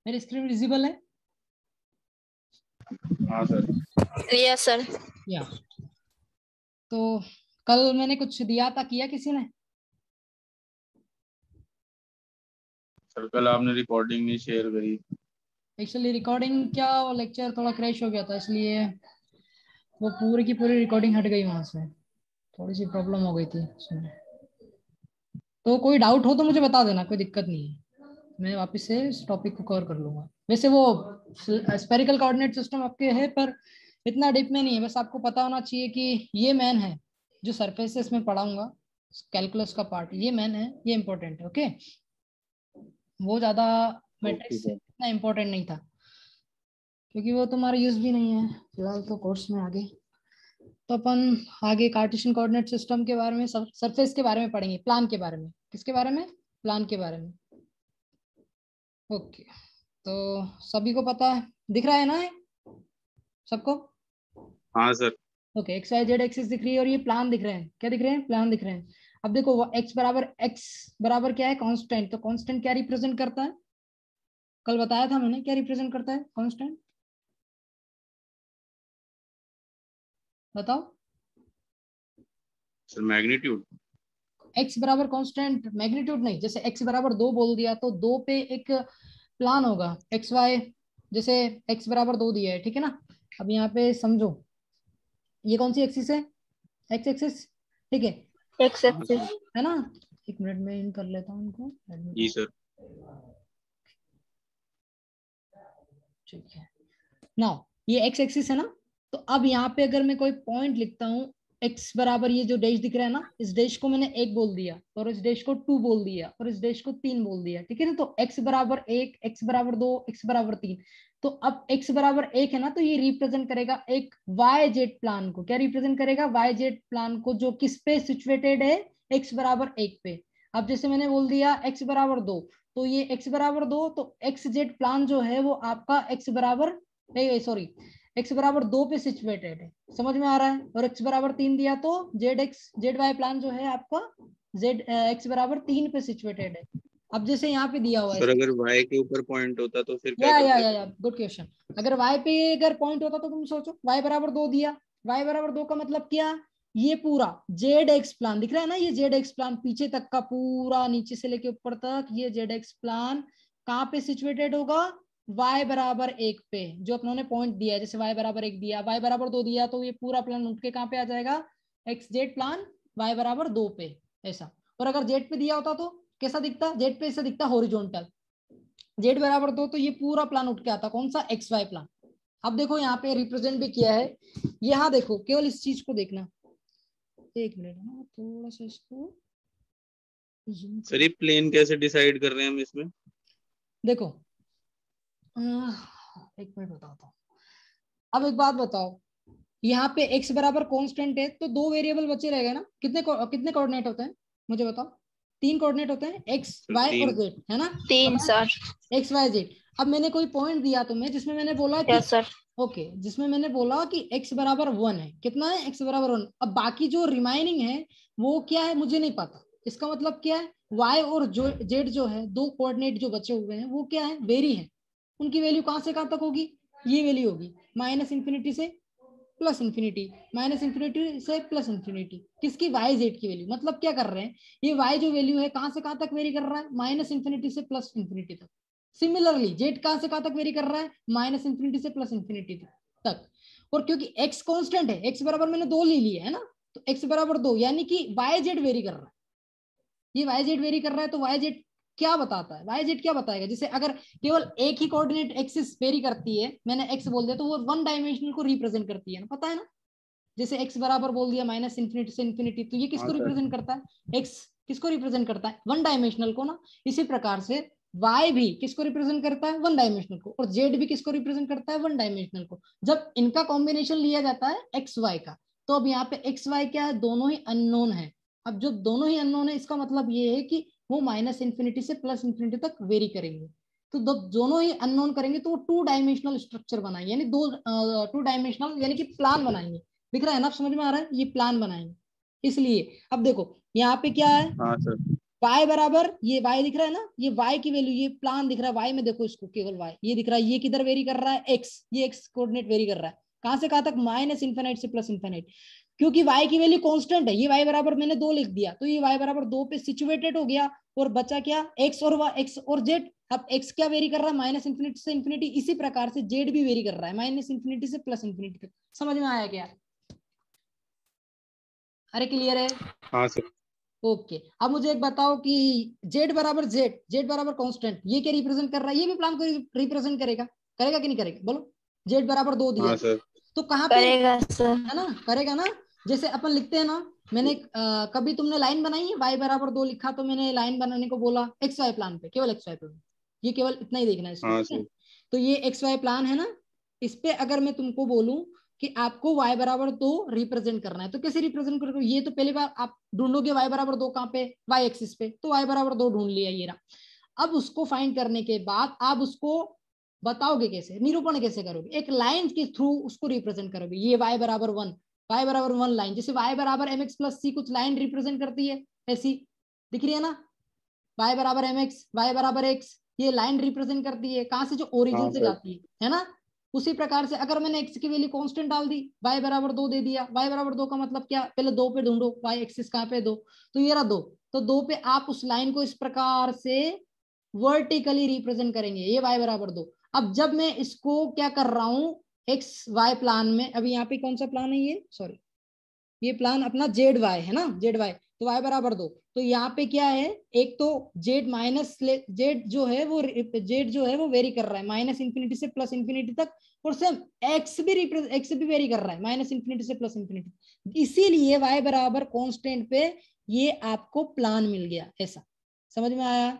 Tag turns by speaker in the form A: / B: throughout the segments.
A: मेरी screen visible है?
B: हाँ सर।
C: Yes sir.
A: या तो कल मैंने कुछ दिया था, किया किसी ने?
B: सर कल आपने रिकॉर्डिंग नहीं शेयर करी।
A: एक्चुअली रिकॉर्डिंग क्या, लेक्चर थोड़ा क्रैश हो गया था, इसलिए वो पूरी की पूरी रिकॉर्डिंग हट गई वहां से, थोड़ी सी प्रॉब्लम हो गई थी उसमें। तो कोई डाउट हो तो मुझे बता देना, कोई दिक्कत नहीं है, मैं वापस से इस टॉपिक को कवर कर लूंगा। वैसे वो स्फेरिकल कोऑर्डिनेट सिस्टम आपके है, पर इतना डीप में नहीं है, बस आपको पता होना चाहिए कि ये मैन है, जो सरफेसेस में पढ़ाऊंगा कैलकुलस का पार्ट, ये मैन है, ये इंपॉर्टेंट है। ओके, वो ज्यादा मैट्रिक्स इतना इंपॉर्टेंट नहीं था, क्योंकि वो तुम्हारा यूज भी नहीं है फिलहाल तो कोर्स में। आगे तो अपन आगे कार्टेशियन कोऑर्डिनेट सिस्टम के बारे में, सरफेस के बारे में पढ़ेंगे, प्लान के बारे में। किसके बारे में? प्लान के बारे में। ओके, तो सभी को पता है, दिख रहा है ना सबको?
B: हाँ sir.
A: Okay, x y z axis दिख रही है और ये प्लान दिख रहे हैं। क्या दिख रहे हैं? प्लान दिख रहे हैं। अब देखो एक्स बराबर क्या है? कांस्टेंट। तो कांस्टेंट क्या रिप्रेजेंट करता है? कल बताया था मैंने, क्या रिप्रेजेंट करता है कांस्टेंट? बताओ।
B: Sir magnitude.
A: एक्स बराबर कांस्टेंट, मैग्नीट्यूड नहीं। जैसे एक्स बराबर 2 बोल दिया तो 2 पे एक प्लान होगा एक्स वाई, जैसे एक्स बराबर 2 दिया है, ठीक है ना। अब यहाँ पे समझो, ये कौन सी एक्सिस है? एक्स एक्सिस, ठीक है,
C: एक्स एक्सिस
A: है ना। एक मिनट में इन कर लेता हूँ इनको,
B: जी सर।
A: ठीक है ना। ये एक्स एक्सिस है ना। तो अब यहाँ पे अगर मैं कोई पॉइंट लिखता हूँ, एक्स बराबर ये जो डैश दिख रहा है ना, इस डैश को मैंने 1 बोल दिया, और इस डैश को 2 बोल दिया, और इस डैश को 3 बोल दिया, ठीक है ना। तो एक्स बराबर 1, एक्स बराबर 2, एक्स बराबर 3। तो अब एक्स बराबर 1 है ना, तो ये रिप्रेजेंट करेगा एक वाई जेड प्लान को। क्या रिप्रेजेंट करेगा? वाई जेड प्लान को, जो किस पे सिचुएटेड है? एक्स बराबर 1 पे। अब जैसे मैंने बोल दिया एक्स बराबर 2, तो ये एक्स बराबर 2, तो एक्स जेड प्लान जो है वो आपका एक्स बराबर, सॉरी, एक्स बराबर 2 पे सिचुएटेड है। समझ में आ रहा है? और एक्स बराबर 3 दिया तो जेड वाई प्लान जो है आपका जेड एक्स बराबर 3 पे सिचुएटेड है। अब जैसे यहाँ पे दिया हुआ है,
B: सर अगर वाई के ऊपर पॉइंट होता तो फिर क्या
A: या
B: करते?
A: Good question. अगर वाई पे अगर पॉइंट होता तो तुम सोचो, वाई बराबर 2 दिया, वाई बराबर 2 का मतलब क्या? ये पूरा जेड एक्स प्लान दिख रहा है ना, ये जेड एक्स प्लान पीछे तक का पूरा, नीचे से लेके ऊपर तक, ये जेड एक्स प्लान कहाँ पे सिचुएटेड होगा? y बराबर 1 पे, जो अपनों ने पॉइंट दिया है। जैसे y बराबर 1 दिया, y बराबर 2 दिया, तो ये पूरा प्लान उठ के कहाँ पे आ जाएगा? एक्स जेड प्लान y बराबर 2 पे, ऐसा। और अगर जेड पे दिया होता तो कैसा दिखता? जेड पे ऐसा दिखता, हॉरिजॉन्टल। जेड बराबर 2 तो ये पूरा प्लान उठ के आता, कौन सा? X y plane. अब देखो यहाँ पे रिप्रेजेंट भी किया है, यहाँ देखो, केवल इस चीज को देखना। एक मिनट ना, थोड़ा सा इसको जूम
B: सर ये प्लेन कैसे डिसाइड कर रहे हैं हम इसमें?
A: देखो, एक मिनट बताता हूँ। अब एक बात बताओ, यहाँ पे x बराबर कांस्टेंट है, तो 2 वेरिएबल बचे रह गए ना। कितने कोऑर्डिनेट होते हैं मुझे बताओ? 3 कोऑर्डिनेट होते हैं, x y और z, है ना।
C: 3 सर।
A: x y z। अब मैंने कोई पॉइंट दिया तुम्हें जिसमें मैंने बोला कि
C: यस सर।
A: ओके, जिसमें मैंने बोला कि x बराबर 1 है। कितना है? x बराबर 1। अब बाकी जो रिमाइनिंग है वो क्या है मुझे नहीं पता। इसका मतलब क्या है? y और जो z जो है, 2 कोऑर्डिनेट जो बचे हुए हैं वो क्या है? वेरी है। उनकी वैल्यू कहां से कहां तक होगी? ये वैल्यू होगी माइनस इंफिनिटी से प्लस इंफिनिटी, माइनस इंफिनिटी से प्लस इंफिनिटी। किसकी? वाई जेड की वैल्यू। मतलब क्या कर रहे हैं, ये वाई जो वैल्यू है कहां से कहां तक वेरी कर रहा है? माइनस इंफिनिटी से प्लस इंफिनिटी तक। सिमिलरली जेड कहां से कहां तक वेरी कर रहा है? माइनस इंफिनिटी से प्लस इंफिनिटी तक। और क्योंकि एक्स कांस्टेंट है, एक्स बराबर मैंने 2 ले लिया है ना, तो एक्स बराबर 2 यानी कि वाई जेड वेरी कर रहा है। ये वाई जेड वेरी कर रहा है, तो वाई जेड क्या बताता है? वाई जेड क्या बताएगा? जैसे अगर केवल एक ही कोऑर्डिनेट एक्सिस वेरी करती है, मैंने एक्स बोल दिया, तो वो 1 डायमेंशनल को रिप्रेजेंट करती है ना, पता है ना। जैसे एक्स बराबर बोल दिया माइनस इंफिनिटी से इंफिनिटी, तो ये किसको रिप्रेजेंट करता है? एक्स किसको रिप्रेजेंट करता है? 1 डायमेंशनल को ना। इसी प्रकार से y भी किसको रिप्रेजेंट करता है? 1 डायमेंशनल को। और z भी किसको रिप्रेजेंट करता है? 1 डायमेंशनल को। जब इनका कॉम्बिनेशन लिया जाता है एक्स वाई का, तो अब यहाँ पे एक्स वाई क्या है? दोनों ही अननोन है। अब जो दोनों ही अननोन है, इसका मतलब ये है कि वो माइनस इंफिनिटी से प्लस इंफिनिटी तक वेरी करेंगे। तो दोनों ही अननोन करेंगे तो वो 2 डायमेंशनल स्ट्रक्चर बनाएंगे, यानी 2 डायमेंशनल यानी कि प्लान बनाएंगे। दिख रहा है ना? समझ में आ रहा है? ये प्लान बनाएंगे। इसलिए अब देखो यहाँ पे क्या है,
B: हाँ सर।
A: y बराबर ये y दिख रहा है ना, ये y की वैल्यू, ये प्लान दिख रहा है y में, देखो इसको केवल y ये दिख रहा है, ये किधर वेरी कर रहा है x, ये x कोऑर्डिनेट वेरी कर रहा है कहां से कहां तक, माइनस इन्फिनिट से प्लस इन्फिनिट, क्योंकि y की वैल्यू कांस्टेंट है, ये y बराबर मैंने 2 लिख दिया, तो ये y बराबर 2 पे सिचुएटेड हो गया, और बचा क्या x और y, x और z। अब x क्या वेरी कर रहा है, माइनस इन्फिनिटी से इन्फिनिटी, इसी प्रकार से z भी वेरी कर रहा है माइनस इन्फिनिटी से प्लस इन्फिनिटी तक। समझ में आया क्या? अरे क्लियर है?
B: हाँ सर।
A: ओके अब मुझे एक बताओ कि z बराबर z बराबर कांस्टेंट, ये क्या रिप्रेजेंट कर रहा है, ये भी प्लान को रिप्रेजेंट करेगा, करेगा कि नहीं करेगा बोलो? z बराबर 2 दिया
B: हाँ सर।
A: तो कहाँ पे
C: करेगा सर।
A: है ना, करेगा ना। जैसे अपन लिखते हैं ना, मैंने कभी तुमने लाइन बनाई है, y बराबर 2 लिखा तो मैंने लाइन बनाने को बोला एक्स वाई प्लान पे, केवल एक्स वाई प्लान, ये केवल इतना ही देखना है इसको,
B: हाँ
A: ठीक है?
B: सर।
A: तो ये एक्स वाई प्लान है ना, इस पे अगर मैं तुमको बोलूं कि आपको y बराबर 2 रिप्रेजेंट करना है, तो कैसे रिप्रेजेंट करोगे? ये तो पहली बार आप ढूंढोगे y बराबर 2 कहाँ पे, y एक्सिस पे, तो y बराबर 2 ढूंढ लिया ये रहा। अब उसको फाइंड करने के बाद आप उसको बताओगे कैसे, निरूपण कैसे करोगे, एक लाइन के थ्रू उसको रिप्रेजेंट करोगे, ये y बराबर 1, y बराबर 1 लाइन, जैसे y बराबर mx प्लस c कुछ लाइन रिप्रेजेंट करती है, ऐसी दिख रही है ना, y बराबर mx, y बराबर x, ये लाइन रिप्रेजेंट करती है कहां से, जो ओरिजिन
B: हाँ
A: से
B: सर।
A: जाती है ना। उसी प्रकार से अगर मैंने x की वैल्यू कांस्टेंट डाल दी, y बराबर 2 दे दिया, y बराबर 2 का मतलब क्या, पहले 2 पे ढूंढो, y एक्सिस कहाँ पे 2, तो ये रहा 2, तो 2 पे आप उस लाइन को इस प्रकार से वर्टिकली रिप्रेजेंट करेंगे, ये y बराबर 2। अब जब मैं इसको क्या कर रहा हूं, एक्स वाई प्लान में, अभी यहाँ पे कौन सा प्लान है ये, सॉरी ये प्लान अपना जेड वाई है ना, जेड वाई, तो y बराबर 2, तो यहाँ पे क्या है, एक तो जेड माइनस जेड जो है वो, जेड जो है वो वेरी कर रहा है माइनस इंफिनिटी से प्लस इंफिनिटी तक, और सेम एक्स भी वेरी कर रहा है माइनस इंफिनिटी से प्लस इंफिनिटी, इसीलिए y बराबर कांस्टेंट पे ये आपको प्लान मिल गया, ऐसा समझ में आया?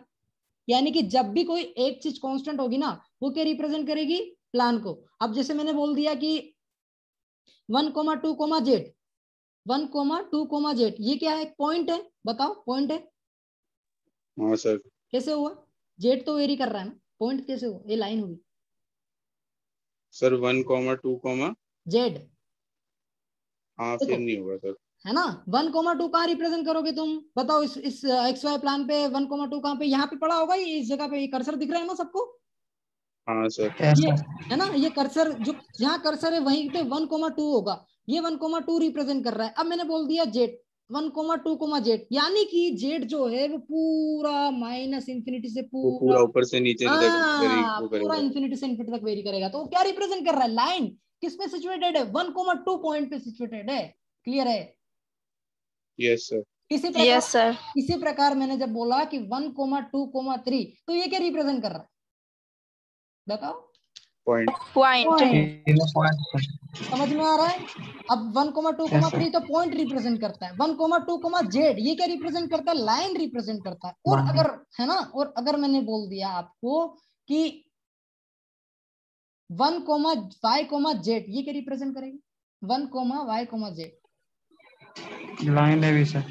A: यानी कि जब भी कोई एक चीज कांस्टेंट होगी ना, वो क्या रिप्रेजेंट करेगी, प्लान को। अब जैसे मैंने बोल दिया कि 1,2,z, 1,2,z, ये क्या है, एक पॉइंट है, बताओ पॉइंट है,
B: हाँ सर।
A: कैसे हुआ, जेड तो वेरी कर रहा है ना, पॉइंट कैसे हुआ, ये लाइन हुई
B: सर 1,2,
A: जेड,
B: हाँ
A: देखो
B: फिर नहीं होगा सर।
A: है ना। 1,2 कहाँ रिप्रेजेंट करोगे तुम बताओ, इस एक्स वाई प्लान पे 1,2 कहाँ पे, यहाँ पे पड़ा होगा, ये इस जगह पे, ये कर्सर दिख रहा है ना सबको,
B: हाँ सर।
A: ये है ना, ये कर्सर जो जहाँ कर्सर है वहीं पे 1,2 होगा, ये 1,2 रिप्रेजेंट कर रहा है। अब मैंने बोल दिया जेड 1,2, जेड, यानी कि जेड जो है वो पूरा माइनस इंफिनिटी से
B: वो
A: पूरा,
B: पूरा ऊपर से नीचे तक वेरी वो
A: पूरा
B: करेगा।
A: इंफिनिटी से इंफिनिटी तक वेरी करेगा, तो क्या रिप्रेजेंट कर रहा है, लाइन किस पे सिचुएटेड है, 1,2 पॉइंट पे सिचुएटेड है, क्लियर है?
B: Yes sir.
A: इसी प्रकार,
C: यस सर।
A: इसी प्रकार मैंने जब बोला कि 1,2,3, तो ये क्या रिप्रेजेंट कर रहा है बताओ,
B: पॉइंट।
C: पॉइंट।
A: समझ में आ रहा है? अब 1,2,3 तो पॉइंट रिप्रेजेंट करता है, 1,2, जेड ये क्या रिप्रेजेंट करता है, लाइन रिप्रेजेंट करता है। और अगर है ना, और अगर मैंने बोल दिया आपको कि 1,y, जेड ये क्या रिप्रेजेंट करेगी, 1,y, जेड,
D: लाइन है भी सर।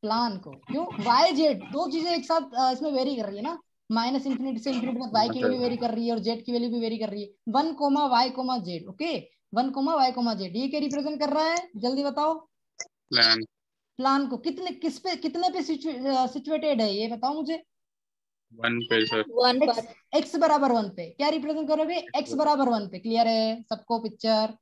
A: प्लान को, क्यों वाई जेड दो चीजें एक साथ इसमें वेरी कर रही है ना, माइनस इंफिनिटी से इंफिनिटी तक वाई
B: हाँ
A: की
B: सर।
A: वैल्यू वेरी कर रही है और जेड की वैल्यू भी वेरी कर रही है, 1,y, Z, okay 1,y, Z ये क्या रिप्रेजेंट कर रहा है, जल्दी बताओ,
B: प्लान।
A: प्लान को, कितने पे सिचुएटेड है ये बताओ मुझे,
B: 1 पे सर।
C: वन
A: एक्स,
C: पर।
A: एक्स बराबर 1 पे, क्या रिप्रेजेंट करोगे, एक्स बराबर 1 पे, क्लियर है सबको पिक्चर?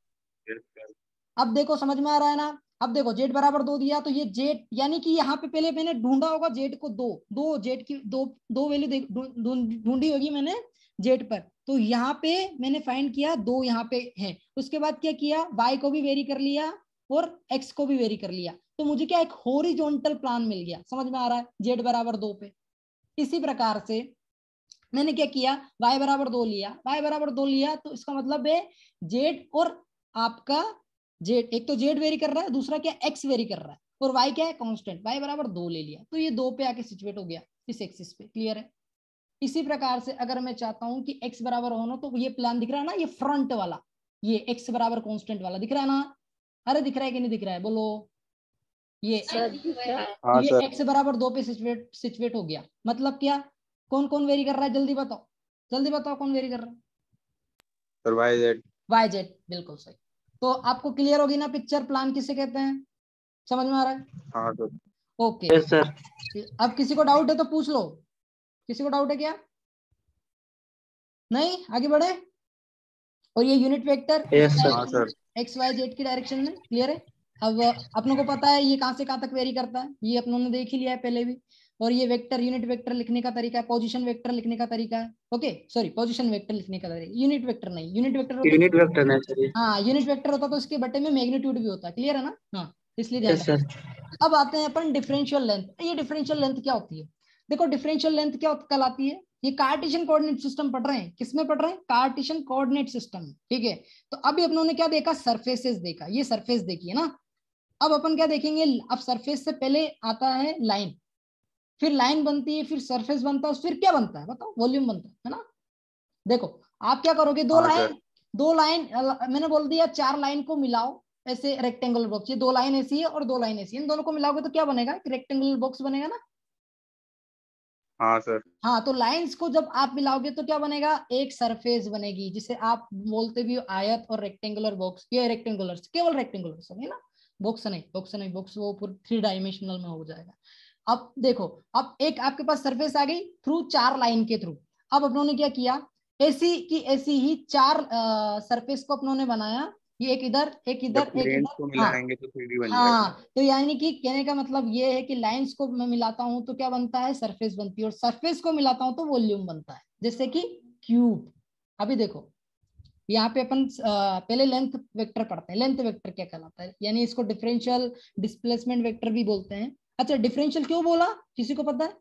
B: Yes sir.
A: अब देखो समझ में आ रहा है ना। अब देखो जेड बराबर 2 दिया, तो ये जेड यानी कि यहाँ पे पहले मैंने ढूंढा होगा जेड को, दो जेड की दो वैल्यू ढूंढी होगी मैंने जेड पर, तो यहाँ पे मैंने फाइंड किया 2 यहाँ पे है, उसके बाद क्या किया, वाई को भी वेरी कर लिया और एक्स को भी वेरी कर लिया, तो मुझे क्या एक हॉरिजॉन्टल प्लान मिल गया, समझ में आ रहा है, जेड बराबर 2 पे। इसी प्रकार से मैंने क्या किया, y बराबर 2 लिया, y बराबर 2 लिया, तो इसका मतलब है जेड और आपका जेड, एक तो जेड वेरी कर रहा है, दूसरा क्या एक्स वेरी कर रहा है, और y क्या है कांस्टेंट, y बराबर 2 ले लिया, तो ये 2 पे आके सिचुएट हो गया इस एक्सिस पे, क्लियर है? इसी प्रकार से अगर मैं चाहता हूं कि x बराबर होना, तो ये प्लान दिख रहा है ना, ये फ्रंट वाला, ये x बराबर कांस्टेंट वाला दिख रहा है ना, अरे दिख रहा है कि नहीं दिख रहा है बोलो, ये
C: सर दिख रहा है।
B: हाँ
A: ये
B: सर।
A: x बराबर 2 पे सिचुएट हो गया, मतलब क्या, कौन कौन वेरी कर रहा है जल्दी बताओ, जल्दी बताओ कौन वेरी कर रहा है,
B: sir y z.
A: Y z, बिल्कुल सही। तो आपको क्लियर होगी ना पिक्चर, प्लान किसे कहते हैं, समझ में आ रहा है?
B: हाँ सर।
A: ओके।
D: Yes sir.
A: अब किसी को डाउट है तो पूछ लो, किसी को डाउट है क्या? नहीं, आगे बढ़े। और ये यूनिट वेक्टर
D: यस सर।
B: हाँ सर।
A: एक्स वाई जेड की डायरेक्शन में, क्लियर है। अब अपनों को पता है ये कहां से कहां तक वेरी करता है, ये अपनों ने देख ही लिया है पहले भी। और ये वेक्टर यूनिट वेक्टर लिखने का तरीका है, पोजीशन वेक्टर लिखने का तरीका है। ओके सॉरी, पोजीशन वेक्टर लिखने का तरीका, यूनिट वेक्टर नहीं, यूनिट वेक्टर होता
D: यूनिट वेक्टर नहीं सर।
A: हाँ यूनिट वेक्टर होता तो इसके बटे में मैग्नीट्यूड भी होता है, क्लियर है ना। हाँ इसलिए ध्यान
D: यस सर।
A: रखना। अब आते हैं अपन डिफरेंशियल लेंथ। ये डिफरेंशियल लेंथ क्या होती है? देखो डिफरेंशियल लेंथ क्या कहलाती है, ये कार्टेशियन कोऑर्डिनेट सिस्टम पढ़ रहे हैं, किसमें पढ़ रहे हैं? कार्टेशियन कोऑर्डिनेट सिस्टम, ठीक है। तो अभी अपनों ने क्या देखा? सरफेसेस देखा, ये सरफेस देखी है ना। अब अपन क्या देखेंगे? अब सरफेस से पहले आता है लाइन, फिर लाइन बनती है, फिर सरफेस बनता है, फिर क्या बनता है बताओ? वॉल्यूम बनता है ना। देखो आप क्या करोगे,
B: हाँ सर।
A: दो लाइन मैंने बोल दिया 4 लाइन को मिलाओ ऐसे रेक्टेंगुलर बॉक्स, ये 2 लाइन ऐसी है और 2 लाइन ऐसी है, इन दोनों को मिलाओगे तो क्या बनेगा? रेक्टेंगुलर बॉक्स बनेगा ना।
B: हाँ सर।
A: हाँ तो लाइंस को जब आप मिलाओगे तो क्या बनेगा? एक सरफेस बनेगी, जिसे आप बोलते भी हो आयत और रेक्टेंगुलर बॉक्स। ये रेक्टेंगुलर, केवल रेक्टेंगुलर है ना, बॉक्स नहीं, बॉक्स नहीं, बॉक्स वो पूरा 3 डायमेंशनल में हो जाएगा। अब देखो, अब एक आपके पास सरफेस आ गई थ्रू 4 लाइन के थ्रू। अब अपनों ने क्या किया? ऐसी की ऐसी ही 4 सरफेस को अपनों ने बनाया, ये एक इधर एक
B: जब
A: इधर एक
B: प्लेन्स
A: इधर।
B: को
A: हाँ
B: मिलाएंगे तो 3D बन जाएगा।
A: हाँ, तो यानी कि कहने का मतलब ये है कि लाइंस को मैं मिलाता हूं तो क्या बनता है? सरफेस बनती है, और सरफेस को मिलाता हूं तो वॉल्यूम बनता है, जैसे कि क्यूब। अभी देखो यहाँ पे अपन पहले लेंथ वेक्टर पढ़ते हैं। लेंथ वेक्टर क्या कहलाता है? यानी इसको डिफरेंशियल डिस्प्लेसमेंट वेक्टर भी बोलते हैं। अच्छा डिफरेंशियल क्यों बोला, किसी को पता है?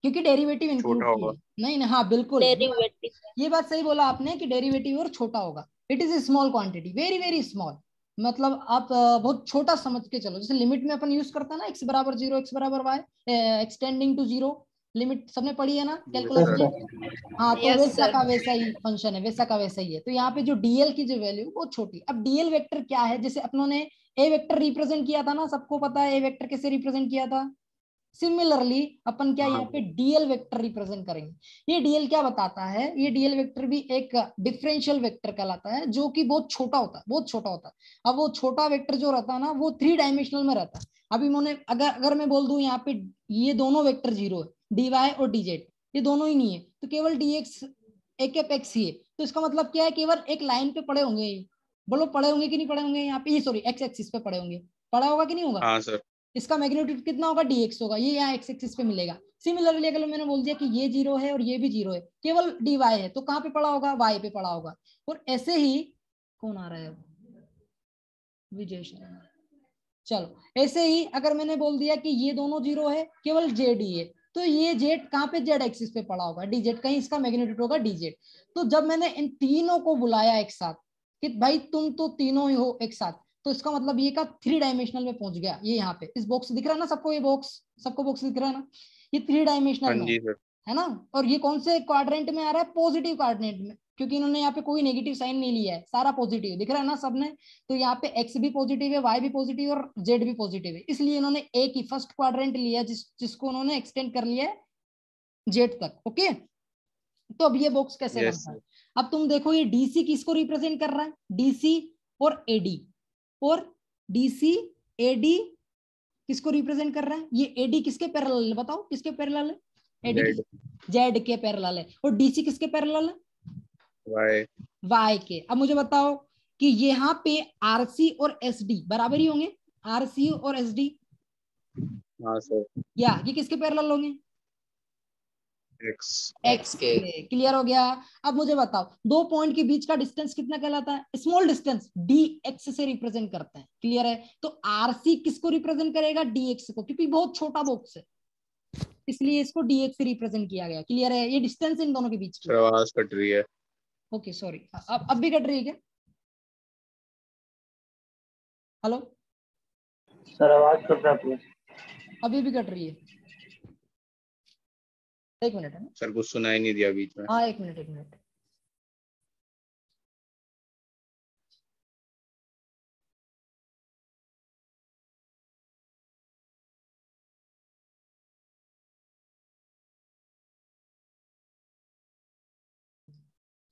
A: क्योंकि डेरिवेटिव इंक्लूड
B: छोटा
A: की
B: होगा।
A: है। नहीं ना, हाँ बिल्कुल,
C: डेरिवेटिव।
A: ये बात सही बोला आपने कि डेरिवेटिव और छोटा होगा। It is a small quantity, very very small. मतलब आप बहुत छोटा समझ के चलो, जैसे लिमिट में अपन यूज करते हैं ना, x बराबर 0, x बराबर y, एक्सटेंडिंग टू 0, लिमिट सबने पढ़ी है ना
B: यस
A: कैलकुलस
B: सर।
A: में। हाँ तो
C: यस
A: वैसा
C: सर।
A: का वैसा ही फंक्शन है, वैसा का वैसा ही है। तो यहाँ पे जो डीएल की जो वैल्यू वो छोटी। अब डीएल वेक्टर क्या है? जैसे अपनों ने ए वेक्टर रिप्रेजेंट किया था ना, सबको पता है ए वेक्टर कैसे रिप्रेजेंट किया था। सिमिलरली अपन क्या यहाँ पे डीएल वेक्टर रिप्रेजेंट करेंगे। ये डीएल क्या बताता है? ये डीएल वेक्टर भी एक डिफरेंशियल वेक्टर कहलाता है, जो कि बहुत छोटा होता है, बहुत छोटा होता है। अब वो छोटा वेक्टर जो रहता है ना, वो 3 डायमेंशनल में रहता है। अभी मैंने अगर मैं बोल दूं यहाँ पे ये दोनों वेक्टर 0 है, डी वाई और डी जेड, ये दोनों ही नहीं है, तो केवल डी एक्स एक एक्स ही है। तो इसका मतलब क्या है? केवल एक लाइन पे पड़े होंगे ये। बोलो पड़े होंगे कि नहीं पड़े होंगे? यहाँ पे ये सॉरी एक्स एक्सिस पे पड़े होंगे, पड़ा होगा कि नहीं होगा?
B: हाँ सर।
A: इसका मैग्नीट्यूड कितना होगा? dx होगा, ये यहाँ एक्स एक्सिस पे मिलेगा। सिमिलरली अगर मैंने बोल दिया कि ये 0 है और ये भी 0 है, केवल dy है, तो कहाँ पे पड़ा होगा? y पे पड़ा होगा। और ऐसे ही कौन आ रहा है अब? विजय शर्मा। चलो ऐसे ही अगर मैंने बोल दिया कि ये दोनों 0 है, केवल जेड ही है, तो ये जेड कहाँ पे? जेड एक्सिस पे पड़ा होगा, dz, कहीं इसका मैग्नीट्यूड होगा dz। तो जब मैंने इन तीनों को बुलाया एक साथ कि भाई तुम तो तीनों ही हो एक साथ, तो इसका मतलब ये का 3 डायमेंशनल में पहुंच गया। ये यहाँ पे इस बॉक्स दिख रहा है ना सबको? ये बॉक्स सबको बॉक्स दिख रहा है ना? ये 3
B: हाँ
A: डायमेंशनल में
B: जी सर।
A: है ना। और ये कौन से क्वाड्रेंट में आ रहा है? पॉजिटिव क्वाड्रेंट में, क्योंकि इन्होंने यहाँ पे कोई नेगेटिव साइन नहीं लिया है, सारा पॉजिटिव दिख रहा है ना सबने। तो यहाँ पे एक्स भी पॉजिटिव है, वाई भी पॉजिटिव है और जेड भी पॉजिटिव है, इसलिए इन्होंने एक ही फर्स्ट क्वाड्रेंट लिया जिसको उन्होंने एक्सटेंड कर लिया है जेड तक। ओके, तो अब ये बॉक्स कैसे
B: यस
A: बनता है?
B: सर।
A: अब तुम देखो ये डीसी किसको रिप्रेजेंट कर रहा है? डीसी और एडी, और डीसी एडी किसको रिप्रेजेंट कर रहा है? ये एडी किसके पैरेलल है बताओ? किसके पैरेलल है? AD
B: z.
A: जेड के पैरेलल है। और डीसी किसके पैरेलल है?
B: वाई।
A: वाई के। अब मुझे बताओ कि यहाँ पे आरसी और एसडी बराबर ही होंगे, आरसी और एसडी,
B: हाँ सर।
A: या ये किसके पैरेलल होंगे?
B: एक्स।
A: एक्स के। क्लियर हो गया। अब मुझे बताओ दो पॉइंट के बीच का डिस्टेंस कितना कहलाता है? स्मॉल डिस्टेंस, डी एक्स से रिप्रेजेंट करते हैं। क्लियर है? तो आरसी किसको रिप्रेजेंट करेगा? डी एक्स को, क्योंकि बहुत छोटा बॉक्स है, इसलिए इसको डी एक्स से रिप्रेजेंट किया गया। क्लियर है? ये डिस्टेंस इन दोनों के बीच की।
B: सर आवाज कट रही है।
A: ओके सॉरी, अब भी कट रही है क्या? हेलो,
D: सर आवाज कट रहा है।
A: अभी भी कट रही है? एक मिनट है ना।
B: सर कुछ सुनाई नहीं दिया बीच में।
A: हाँ एक मिनट एक मिनट।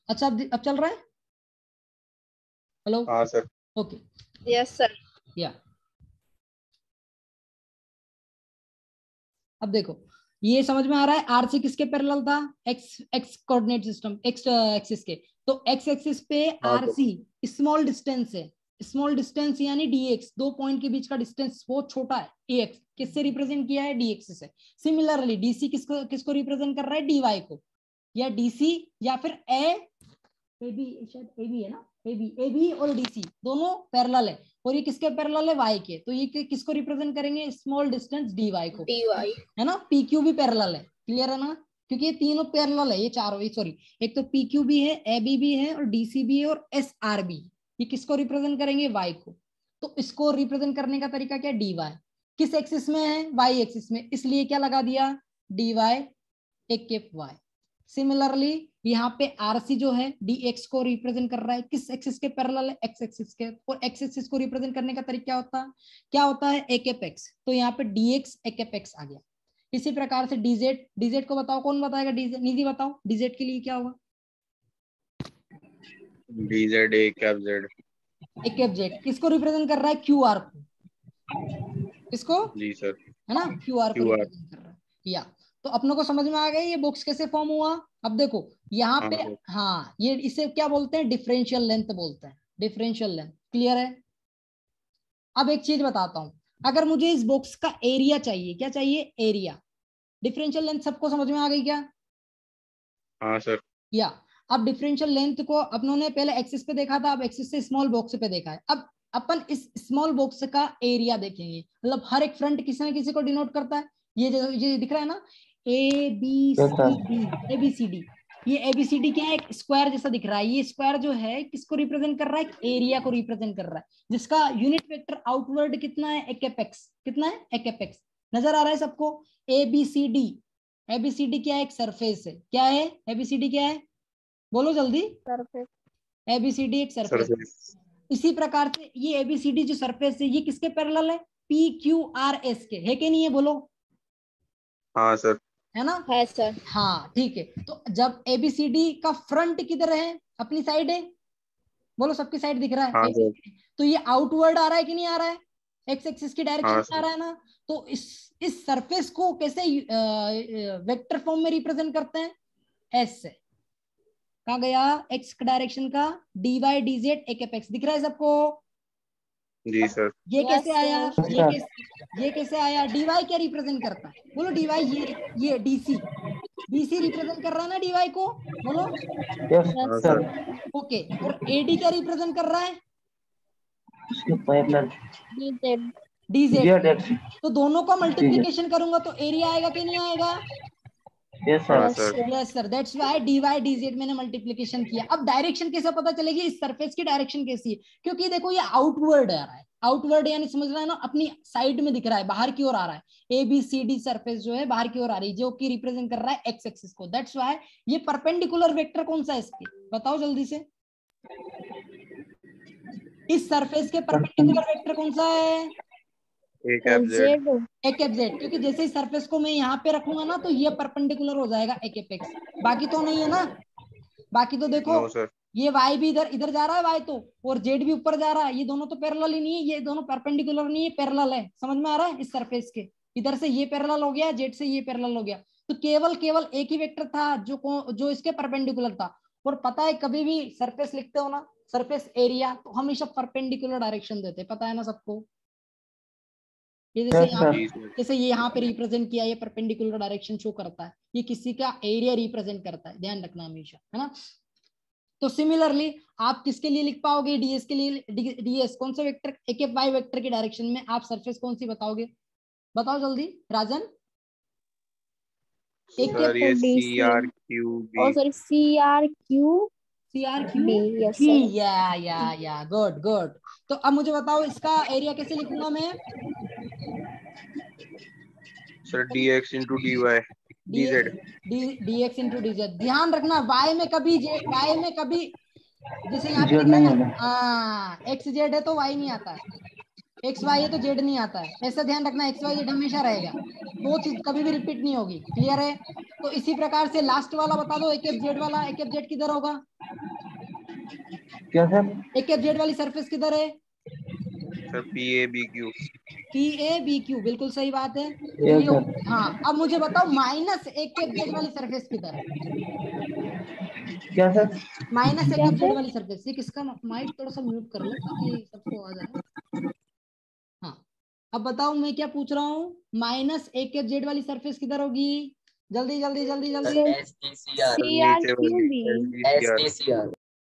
A: अच्छा अब चल रहा है? हेलो।
B: हाँ सर।
A: ओके।
C: Yes sir.
A: या अब देखो ये समझ में आ रहा है, आरसी किसके पैरेलल था, x coordinate system, x axis के। तो एक्स एक्सिस पे आरसी स्मॉल डिस्टेंस है, स्मॉल डिस्टेंस यानी डीएक्स, दो पॉइंट के बीच का डिस्टेंस बहुत छोटा है, एएक्स किससे रिप्रेजेंट किया है, डीएक्स से। सिमिलरली डीसी किसको रिप्रेजेंट कर रहा है, डीवाई को, या डीसी या फिर एबी, शायद एबी है ना, एबी और डीसी दोनों पैरेलल है, और ये किसके पैरेलल है, वाई के। तो ये किसको रिप्रेजेंट करेंगे, स्मॉल डिस्टेंस डीवाई को,
C: dy
A: है ना। पीक्यू भी पैरेलल है, क्लियर है ना, क्योंकि ये तीनों पैरेलल है, ये चारों, सॉरी एक तो पीक्यू भी है, एबी भी है और डीसी भी है और एसआर भी। ये किसको रिप्रेजेंट करेंगे, वाई को। तो इसको रिप्रेजेंट करने का तरीका क्या, डीवाई किस एक्सिस में है, वाई एक्सिस में, इसलिए क्या लगा दिया, डीवाई एक केप वाई। सिमिलरली यहाँ पे आरसी जो है डीएक्स को रिप्रेजेंट कर रहा है, किस एक्सिस के पैरेलल है, एक्स एक्सिस के, और एक्स एक्सिस को रिप्रेजेंट करने का तरीका क्या होता है ए केप एक्स। तो यहाँ पे डीएक्स ए केप एक्स आ गया। इसी प्रकार से डीजेड, डीजेड को बताओ, कौन बताएगा, डीजेड, निधि बताओ, डीजेड के लिए क्या होगा,
B: DZ A cap Z.
A: A cap Z किसको रिप्रेजेंट कर रहा है, क्यूआर को, किसको,
B: जी सर।
A: है ना, क्यूआर को
B: QR।
A: रिप्रेजेंट कर रहा है। या तो अपनों को समझ में आ गया ये बॉक्स कैसे फॉर्म हुआ। अब देखो यहाँ पे, हाँ ये इसे क्या बोलते हैं, डिफरेंशियल लेंथ बोलते हैं, डिफरेंशियल लेंथ, क्लियर है। अब एक चीज बताता हूं, अगर मुझे इस बॉक्स का एरिया चाहिए, क्या चाहिए, एरिया, डिफरेंशियल लेंथ सबको समझ में आ गई क्या,
B: हाँ सर।
A: या अब डिफरेंशियल लेंथ को अपनों ने पहले एक्सिस पे देखा था, अब एक्सिस से स्मॉल बॉक्स पे देखा है। अब अपन इस स्मॉल बॉक्स का एरिया देखेंगे, मतलब हर एक फ्रंट किसी न किसी को डिनोट करता है, ये दिख रहा है ना, A B C D, A B C D, ये एबीसीडी क्या है, एक स्क्वायर जैसा दिख रहा है। ये स्क्वायर जो है किसको रिप्रेजेंट कर रहा है, एरिया को रिप्रेजेंट कर रहा है, जिसका यूनिट वेक्टर आउटवर्ड कितना है, एकेपेक्स, कितना है, एकेपेक्स। नजर आ रहा है सबको, एबीसीडी, एबीसीडी क्या है, एक सरफेस है, क्या है एबीसीडी, क्या है, बोलो जल्दी,
C: सरफेस
A: एबीसीडी एक सरफेस। इसी प्रकार से ये एबीसीडी जो सरफेस है ये किसके पैरेलल है, पी क्यू आर एस के, है कि नहीं है, बोलो।
B: हाँ सर।
A: है ना,
C: है सर।
A: हाँ ठीक है। तो जब एबीसीडी का फ्रंट किधर है, अपनी साइड है, बोलो सबकी साइड दिख रहा है,
B: हाँ सर।
A: तो ये आउटवर्ड आ रहा है कि नहीं आ रहा है, एक्स एक्सिस की डायरेक्शन
B: हाँ
A: में आ रहा है ना। तो इस सरफेस को कैसे वेक्टर फॉर्म में रिप्रेजेंट करते हैं, एस से, कहा गया एक्स डायरेक्शन का, डी वाई डी जेड एक एपेक्स, दिख रहा है सबको।
B: जी सर।
A: ये कैसे
C: Yes,
A: आया,
C: sir.
A: ये कैसे आया, डीवाई क्या रिप्रेजेंट करता है, बोलो डीवाई, ये डीसी, डीसी रिप्रेजेंट कर रहा है ना डीवाई को, बोलो।
B: हाँ सर।
A: ओके, और एडी क्या रिप्रेजेंट कर रहा है,
C: dz
A: डीजेड। तो दोनों का मल्टीप्लिकेशन करूंगा तो एरिया आएगा कि नहीं आएगा,
B: yes sir.
A: Yes sir, that's why d y d z मैंने मल्टीप्लिकेशन किया। अब डायरेक्शन कैसे पता चलेगी, इस सरफेस की डायरेक्शन कैसी है, क्योंकि देखो ये आउटवर्ड आ रहा है, आउटवर्ड यानी समझ रहा है ना, अपनी साइड में दिख रहा है, बाहर की ओर आ रहा है, A B C D surface जो है बाहर की ओर आ रही है, जो कि रिप्रेजेंट कर रहा है एक्स एक्सिस को। दैट्स व्हाई ये परपेंडिकुलर वेक्टर कौन सा है इसके, बताओ जल्दी से, इस सरफेस के परपेंडिकुलर वेक्टर कौन सा है,
B: A cap Z.
A: A cap Z, क्योंकि जैसे ही सरफेस को मैं यहाँ पे रखूंगा ना तो ये परपेंडिकुलर हो जाएगा ए कैप एक्स, बाकी तो नहीं है ना, बाकी तो देखो
B: नो सर।
A: ये वाई भी इधर इधर जा रहा है, वाई तो, और जेड भी ऊपर जा रहा है, ये दोनों तो पैरेलल ही नहीं है, ये दोनों परपेंडिकुलर नहीं है, पैरेलल है, समझ में आ रहा है, इस सरफेस के इधर से ये पैरेलल हो गया, जेड से ये पैरेलल हो गया, तो केवल एक ही वेक्टर था जो इसके परपेंडिकुलर था। और पता है कभी भी सरफेस लिखते हो ना, सरफेस एरिया, तो हमेशा परपेंडिकुलर डायरेक्शन देते, पता है ना सबको। ये जैसे ये यहाँ पे रिप्रेजेंट किया, ये परपेंडिकुलर डायरेक्शन शो करता है, ये किसी का एरिया रिप्रेजेंट करता है, ध्यान रखना हमेशा, है ना। तो सिमिलरली आप किसके लिए लिख पाओगे, डीएस के लिए, डीएस कौन सा वेक्टर, एक वाई वेक्टर की डायरेक्शन में आप सरफेस कौन सी बताओगे, बताओ जल्दी, राजन।
B: सर ये C R Q B.
C: Sorry CRQ
A: CRQ
C: yes
A: बी,
C: sir.
A: Yeah good good. तो अब मुझे बताओ इसका एरिया कैसे लिखूंगा मैं,
B: sir d x into d y d z.
A: dx into d z. ध्यान रखना y में कभी जैसे यहाँ पे दिख रहा है ना, हाँ एक्स जेड है तो y नहीं आता है, एक्स वाई है तो जेड नहीं आता है, ऐसा ध्यान रखना, एक्स वाई जेड हमेशा रहेगा, वो चीज कभी भी रिपीट नहीं होगी, क्लियर है। तो इसी प्रकार से लास्ट वाला बता दो, एक एफ जेड वाला, एक एफ जेड किधर होगा,
D: क्या सर,
A: एक एफ जेड वाली सरफेस किधर है,
B: sir P A B Q.
A: PABQ, बिल्कुल सही बात है।
D: Yes, sir.
A: हाँ, अब मुझे बताओ माइनस AKZ वाली सरफेस किधर है?
D: क्या सर?
A: माइनस AKZ वाली सरफेस, ये किसका? माइक थोड़ा सा म्यूट कर लो ताकि सबको आवाज आए। हाँ, अब बताओ मैं क्या पूछ रहा हूँ, माइनस AKZ वाली सरफेस किधर होगी? जल्दी जल्दी जल्दी जल्दी।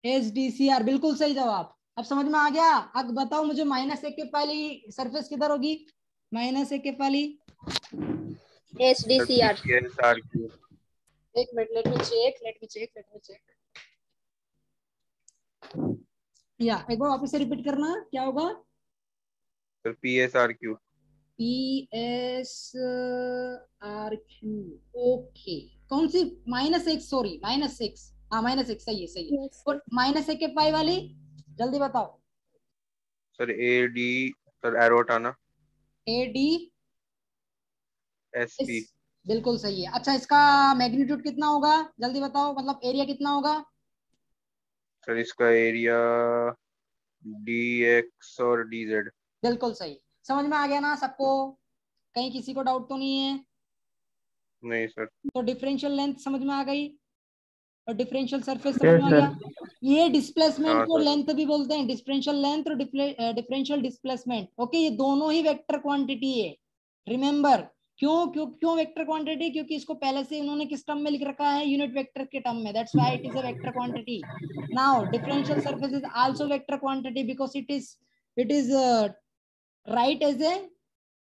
A: SDCR, बिल्कुल सही जवाब। अब समझ में आ गया? अब बताओ मुझे माइनस AKF वाली सरफेस किधर होगी? माइनस AKF वाली
C: SDCR.
A: एक मिनट, लेट मी चेक। या एक बार वापस से रिपीट करना, क्या होगा?
B: Sir PSRQ।
A: PSRQ, okay. कौन सी? -6, सॉरी -6। हाँ -6, सही है।
C: Yes.
A: और माइनस AKF वाली जल्दी बताओ।
B: सर AD, सर एरो हटाना।
A: ADS,
B: SP।
A: बिल्कुल सही है। अच्छा, इसका मैग्नीट्यूड कितना होगा? जल्दी बताओ, मतलब एरिया कितना होगा?
B: सर इसका एरिया DX और DZ।
A: बिल्कुल सही। समझ में आ गया ना सबको? कहीं किसी को डाउट तो नहीं है?
B: नहीं सर।
A: तो डिफरेंशियल लेंथ समझ में आ गई और डिफरेंशियल सरफेस समझ
D: Yes,
A: में आ
D: sir.
A: गया। ये डिस्प्लेसमेंट
B: हाँ
A: को
B: सर।
A: लेंथ भी बोलते हैं, डिफरेंशियल लेंथ और डिफरेंशियल डिस्प्लेसमेंट। ओके, ये दोनों ही वेक्टर क्वांटिटी है, रिमेंबर। क्यों वेक्टर क्वांटिटी? क्योंकि इसको पहले से इन्होंने किस टर्म में लिख रखा है? यूनिट वेक्टर के टर्म में, that's why it is a vector quantity. Now differential surface is also vector quantity because it is right as a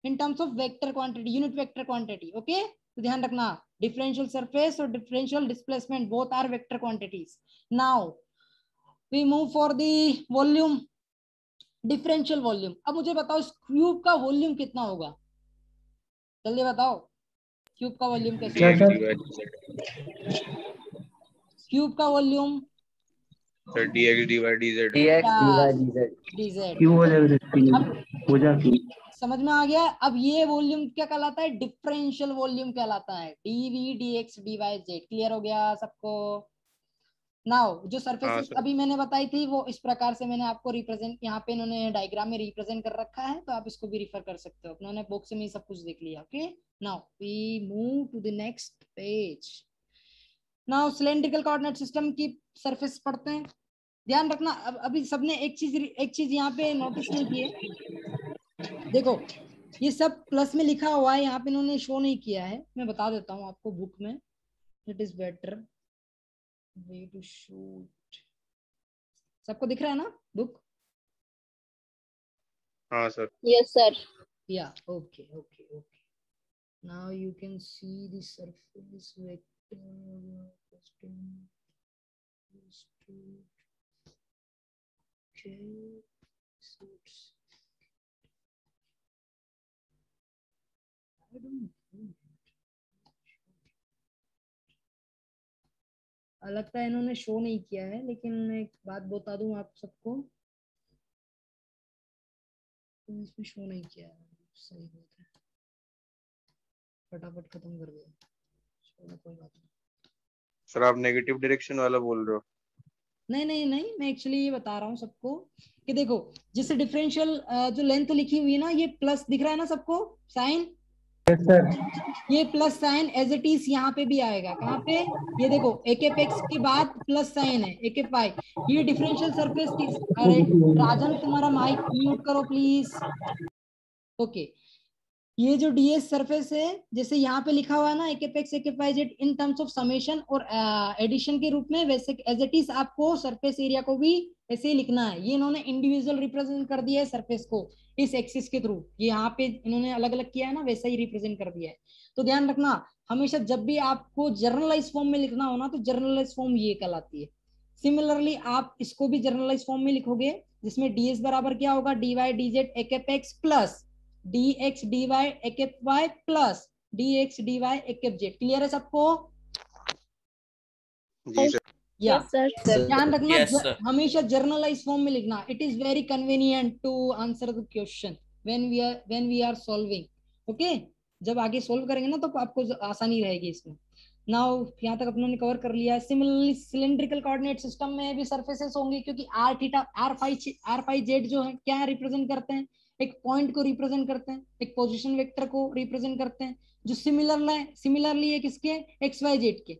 A: in terms of vector quantity, unit vector quantity. Okay, तो ध्यान रखना, differential surface और differential displacement both are vector quantities. Now we move for the volume, differential volume. अब मुझे बताओ इस cube का volume कितना होगा? जल्दी बताओ, क्यूब का वॉल्यूम कैसे
D: क्या
A: होगा?
D: सर?
A: क्यूब का वॉल्यूम
B: सर DX/DZ।
A: DZ।
D: क्यों हो जाएगा? हो जाती।
A: समझ में आ गया? अब ये वॉल्यूम क्या कहलाता है? डिफरेंशियल वॉल्यूम कहलाता है, dV dx dy z। Clear हो गया सबको? नाउ जो
B: हाँ
A: सरफेसेस
B: सर।
A: अभी मैंने बताई थी वो इस प्रकार से मैंने आपको रिप्रेजेंट, यहाँ पे इन्होंने डायग्राम में रिप्रेजेंट कर रखा है, तो आप इसको भी रिफर कर सकते हो। अपने बुक्स में सब कुछ देख लिया। Okay, now we move to the next page. Now cylindrical coordinate system की सरफेस पढ़ते हैं। ध्यान रखना, अब अभी सबने एक चीज यहाँ पे नोटिस नहीं की है। देखो, ये सब प्लस में लिखा हुआ है, यहाँ पे इन्होंने शो नहीं किया है। मैं बता देता हूँ आपको बुक में, it is better way to shoot. सबको दिख रहा है ना बुक?
B: हाँ sir.
C: Yes, sir.
A: Yeah, okay. Now you can see the surface vector. Okay. I don't know. लगता है इन्होंने शो नहीं किया है, लेकिन मैं एक बात बता दूं आप सबको, तो इसमें शो नहीं किया है। सही बात है, फटाफट खत्म कर दिया। चलो कोई बात नहीं।
B: सर आप नेगेटिव डायरेक्शन वाला बोल रहे हो?
A: नहीं, मैं एक्चुअली ये बता रहा हूँ सबको कि देखो, जैसे डिफरेंशियल जो लेंथ लिखी हुई है ना, ये प्लस दिख रहा है ना सबको साइन?
D: Yes, sir.
A: ये plus sign as it is यहाँ पे भी आएगा। कहाँ पे? ये देखो, AKX के बाद प्लस साइन है, AKY। ये डिफरेंशियल सरफेस की। अरे राजन, तुम्हारा माइक म्यूट करो प्लीज। ओके, ये जो DS सरफेस है, जैसे यहाँ पे लिखा हुआ है ना AKX AKY Z in terms of summation और एडिशन के रूप में, वैसे एज इट इज आपको सरफेस एरिया को भी ऐसे ही लिखना है। ये इन्होंने इंडिविजुअल रिप्रेजेंट कर दिया है सरफेस को इस एक्सिस के थ्रू, ये यहाँ पे इन्होंने अलग अलग किया है ना, वैसा ही रिप्रेजेंट कर दिया है। तो ध्यान रखना, हमेशा जब भी आपको जर्नलाइज फॉर्म में लिखना हो ना, तो जर्नलाइज फॉर्म ये कहलाती है। सिमिलरली आप इसको भी जर्नलाइज फॉर्म में लिखोगे, जिसमें DS बराबर क्या होगा? dy dz AKX plus dx dy AKY plus dx dy AKZ। Clear है सबको?
B: जी सर।
C: Yes, sir.
A: ध्यान रखना,
E: Yes, sir.
A: हमेशा जर्नलाइज फॉर्म में लिखना। It is very convenient to answer the question when we are solving. Okay, जब आगे सोल्व करेंगे ना, तो आपको आसानी रहेगी इसमें। नाउ यहाँ तक अपनों ने कवर कर लिया है। सिमिलरली सिलेंड्रिकल कोऑर्डिनेट सिस्टम में भी सरफेसेस होंगे, क्योंकि r theta r phi z जो है क्या रिप्रेजेंट करते हैं? एक पॉइंट को रिप्रेजेंट करते हैं, एक पोजीशन वेक्टर को रिप्रेजेंट करते हैं, जो सिमिलरली है किसके, एक्स वाई जेड के।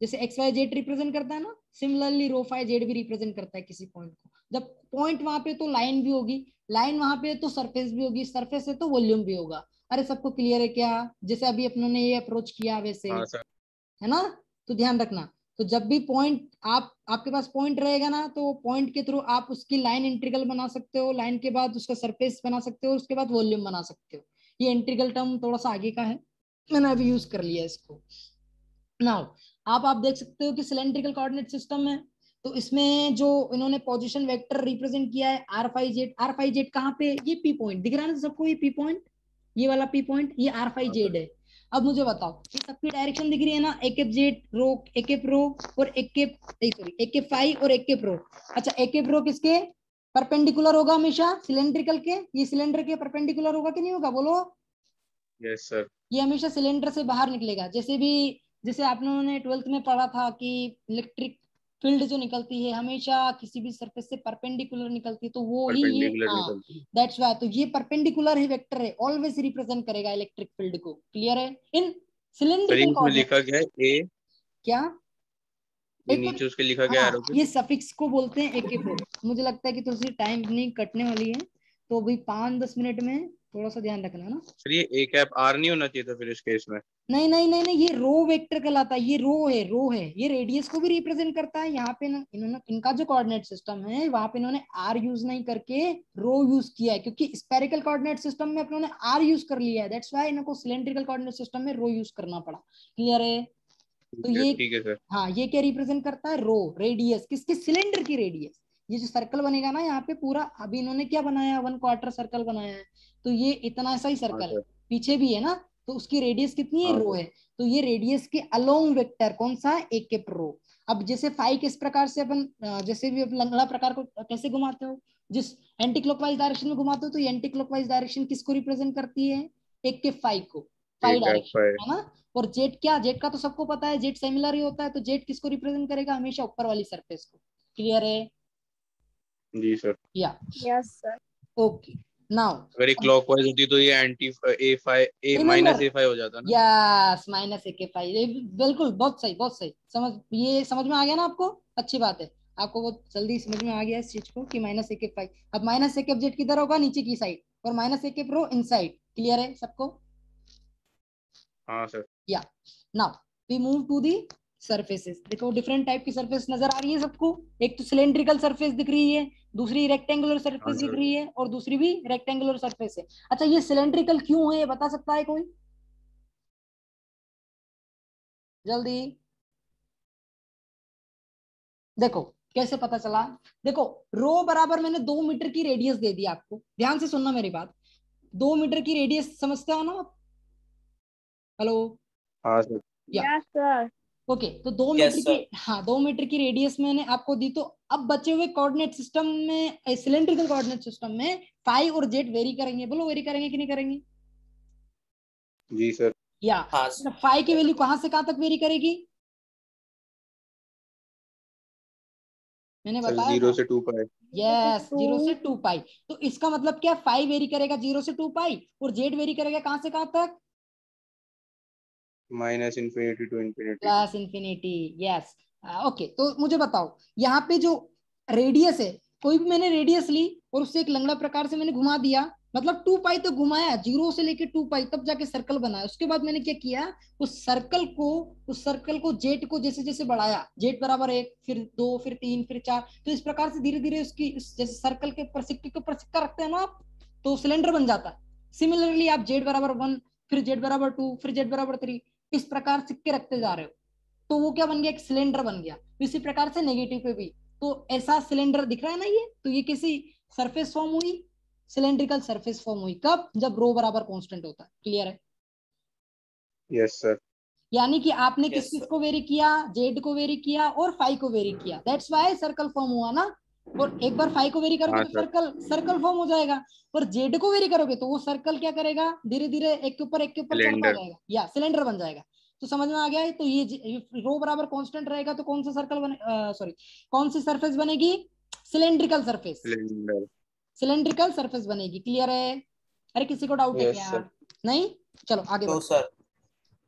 A: जैसे एक्स वाई जेड रिप्रेजेंट करता है ना, सिमिलरली रो फाई जेड भी रिप्रेजेंट करता है किसी पॉइंट को। जब पॉइंट वहां पे तो लाइन भी होगी, लाइन वहां पे तो सरफेस भी होगी, सरफेस है तो वॉल्यूम भी होगा। अरे सबको क्लियर है क्या? जैसे अभी अपनों ने ये अप्रोच किया वैसे,
B: हाँ सर।
A: है ना? तो ध्यान रखना, तो जब भी पॉइंट आपके पास पॉइंट रहेगा ना, तो पॉइंट के थ्रू आप उसकी लाइन इंटीग्रल बना सकते हो, लाइन के बाद उसका सरफेस बना सकते हो, उसके बाद वॉल्यूम बना सकते हो। ये इंटीग्रल टर्म थोड़ा सा आगे का है, मैंने अभी यूज कर लिया इसको। नाउ आप देख सकते हो कि सिलेंड्रिकल कोऑर्डिनेट सिस्टम है, तो इसमें जो इन्होंने पोजीशन वेक्टर रिप्रेजेंट किया है r phi z, r phi z कहाँ पे, ये पी पॉइंट दिख रहा है ना सबको, ये पी पॉइंट, ये वाला पी पॉइंट, ये आर फाई जेड है। अब मुझे बताओ, ये सबकी डायरेक्शन दिख रही है ना, एक जेड रो, एक रो और एक फाई और एक रो। अच्छा एक रो किसके परपेंडिकुलर होगा हमेशा, सिलेंड्रिकल के, ये सिलेंडर के परपेंडिकुलर होगा कि नहीं होगा, बोलो।
B: Yes sir.
A: ये हमेशा सिलेंडर से बाहर निकलेगा। जैसे आप लोगों ने 12th में पढ़ा था कि इलेक्ट्रिक फील्ड जो निकलती है हमेशा किसी भी सरफेस से परपेंडिकुलर निकलती है, तो वो ही ये,
B: परपेंडिकुलर
A: हाँ
B: निकलती है।
A: दैट्स व्हाई, तो ये परपेंडिकुलर ही वेक्टर है, ऑलवेज रिप्रेजेंट करेगा इलेक्ट्रिक फील्ड को। क्लियर है? इन
B: सर
A: सिलेंड्रिकल
B: इसमें लिखा
A: कोऑर्डिनेट।
B: गया है ए,
A: क्या?
B: ये
A: एक
B: नीचे उसके लिखा गया
A: हाँ,
B: एरो पे।
A: ये सफिक्स को बोलते हैं एक प्रो। मुझे लगता है कि थोड़ी सी टाइम नहीं कटने वाली है, तो अभी 5-10 मिनट में थोड़ा सा ध्यान रखना ना।
B: सर ये ए कैप आर नहीं होना चाहिए था फिर इस केस में?
A: नहीं नहीं नहीं नहीं, ये रो वेक्टर कहलाता है, ये रो है, ये रेडियस को भी रिप्रेजेंट करता है। यहाँ पे ना इन्होंने, इनका जो कोऑर्डिनेट सिस्टम है वहां पे इन्होंने आर यूज नहीं करके रो यूज किया है, क्योंकि स्पेरिकल कोऑर्डिनेट सिस्टम में अपनों ने आर यूज कर लिया है, दैट्स व्हाई इनको सिलेंड्रिकल कोऑर्डिनेट सिस्टम में रो यूज करना पड़ा। क्लियर है? तो ये,
B: ठीक है सर।
A: हाँ ये क्या रिप्रेजेंट करता है, रो, रेडियस किसकी, सिलेंडर की रेडियस। ये जो सर्कल बनेगा ना यहाँ पे पूरा, अभी इन्होंने क्या बनाया, 1/4 सर्कल बनाया है, तो ये इतना सा ही
B: हाँ
A: सर्कल है,
B: सर।
A: पीछे भी है ना, तो उसकी रेडियस कितनी है,
B: हाँ
A: रो
B: सर।
A: है। तो ये रेडियस के अलोंग वेक्टर कौन सा है, एक के रो। अब जैसे फाई किस प्रकार से अपन जैसे भी लंगड़ा प्रकार को कैसे घुमाते हो, जिस एंटी क्लॉकवाइज डायरेक्शन में घुमाते हो, तो ये एंटी क्लॉकवाइज डायरेक्शन किसको रिप्रेजेंट करती है, एक के फाई को,
B: ए
A: फाई
B: कैप
A: डायरेक्शन,
B: है।
A: है ना। और जेट क्या, जेट का तो सबको पता है, जेट सिमिलर ही होता है, तो जेट किसको रिप्रेजेंट करेगा, हमेशा ऊपर वाली सरफेस को। क्लियर है?
B: जी सर।
A: या
C: Yes, sir.
A: ओके। नाउ
B: अगर ये क्लॉकवाइज होती तो ये anti A five A
A: remember,
B: minus A five हो जाता ना।
A: यस माइनस ए के फाई, बिल्कुल बहुत सही बहुत सही, ये समझ में आ गया ना आपको, अच्छी बात है, आपको बहुत जल्दी समझ में आ गया इस चीज को कि माइनस ए के फाई। अब माइनस ए के जेट किधर होगा, नीचे की साइड, और माइनस ए के प्रो इन साइड। क्लियर है सबको?
B: हाँ sir.
A: Yeah now we move to the surfaces. देखो डिफरेंट टाइप की सरफेस नजर आ रही है सबको, एक तो सिलेंड्रिकल सरफेस दिख रही है, दूसरी रेक्टेंगुलर
B: हाँ
A: सरफेस दिख
B: सर।
A: रही है, और दूसरी भी रेक्टेंगुलर सरफेस है। अच्छा ये सिलेंड्रिकल क्यों है, ये बता सकता है कोई जल्दी? देखो कैसे पता चला, देखो रो बराबर मैंने 2 मीटर की रेडियस दे दी आपको, ध्यान से सुनना मेरी बात। 2 मीटर की रेडियस समझते हो ना आप? हेलो?
B: हाँ सर।
A: या
C: Yes, sir.
A: ओके, तो 2 मीटर
E: यस
A: की,
E: सर।
A: हाँ 2 मीटर की रेडियस मैंने आपको दी, तो अब बचे हुए कोऑर्डिनेट सिस्टम में, सिलेंड्रिकल कोऑर्डिनेट सिस्टम में फाई और जेड वेरी करेंगे, बोलो वेरी करेंगे कि नहीं करेंगे?
B: जी सर।
A: या
E: हाँ
A: फाई की वैल्यू कहां से कहां तक वेरी करेगी, मैंने
B: सर
A: बताया
B: जीरो
A: था।
B: से 2 पाए।
A: यस, 0 से 2 पाई,
C: Two.
A: तो इसका मतलब क्या, फाई वेरी करेगा 0 से 2 पाई, और जेड वेरी करेगा कहां से कहां तक,
B: minus infinity to infinity.
A: Plus infinity. Yes okay, तो मुझे बताओ यहाँ पे जो रेडियस है, कोई भी मैंने रेडियस ली और उससे एक लंगड़ा प्रकार से मैंने घुमा दिया, मतलब 2 पाई तो घुमाया, 0 से लेके 2 पाई तब जाके सर्कल बनाया, उसके बाद मैंने क्या किया, उस सर्कल को जेट को जैसे जैसे बढ़ाया, जेट बराबर 1 फिर 2 फिर 3 फिर 4, तो इस प्रकार से धीरे धीरे उसकी जैसे सर्कल के ऊपर सिक्के के ऊपर सिक्का रखते हैं ना आप, तो सिलेंडर बन जाता है। सिमिलरली आप जेड बराबर 1 फिर जेड बराबर 2 फिर जेड बराबर 3 इस प्रकार सिक्के रखते जा रहे हो, तो वो क्या बन गया, एक सिलेंडर बन गया। इसी प्रकार से नेगेटिव पे भी, तो ऐसा सिलेंडर दिख रहा है ना ये, तो ये किसी सरफेस फॉर्म हुई, सिलेंड्रिकल सरफेस फॉर्म हुई, कब, जब रो बराबर कांस्टेंट होता है। क्लियर है?
B: Yes sir.
A: यानी कि आपने किस
E: यस
A: किस
E: सर।
A: को वेरी किया, जेड को वेरी किया और फाई को वेरी किया, दैट्स व्हाई सर्कल फॉर्म हुआ ना। और एक बार फाई को वेरी करोगे
B: हाँ
A: तो
B: सर।
A: सर्कल सर्कल फॉर्म हो जाएगा, और जेड को वेरी करोगे तो वो सर्कल क्या करेगा, धीरे धीरे एक के ऊपर चढ़ता
B: सिलेंडर।
A: जाएगा, या सिलेंडर बन जाएगा। तो समझ में आ गया है? तो ये रो बराबर कांस्टेंट रहेगा तो कौन सा सर्कल बने, सॉरी कौन सी सरफेस बनेगी, cylindrical surface.
B: Cylinder.
A: Cylindrical surface बनेगी। क्लियर है? अरे किसी को डाउट है
B: Yes,
A: क्या?
B: sir.
A: नहीं, चलो आगे
E: तो
A: बढ़ो।
E: सर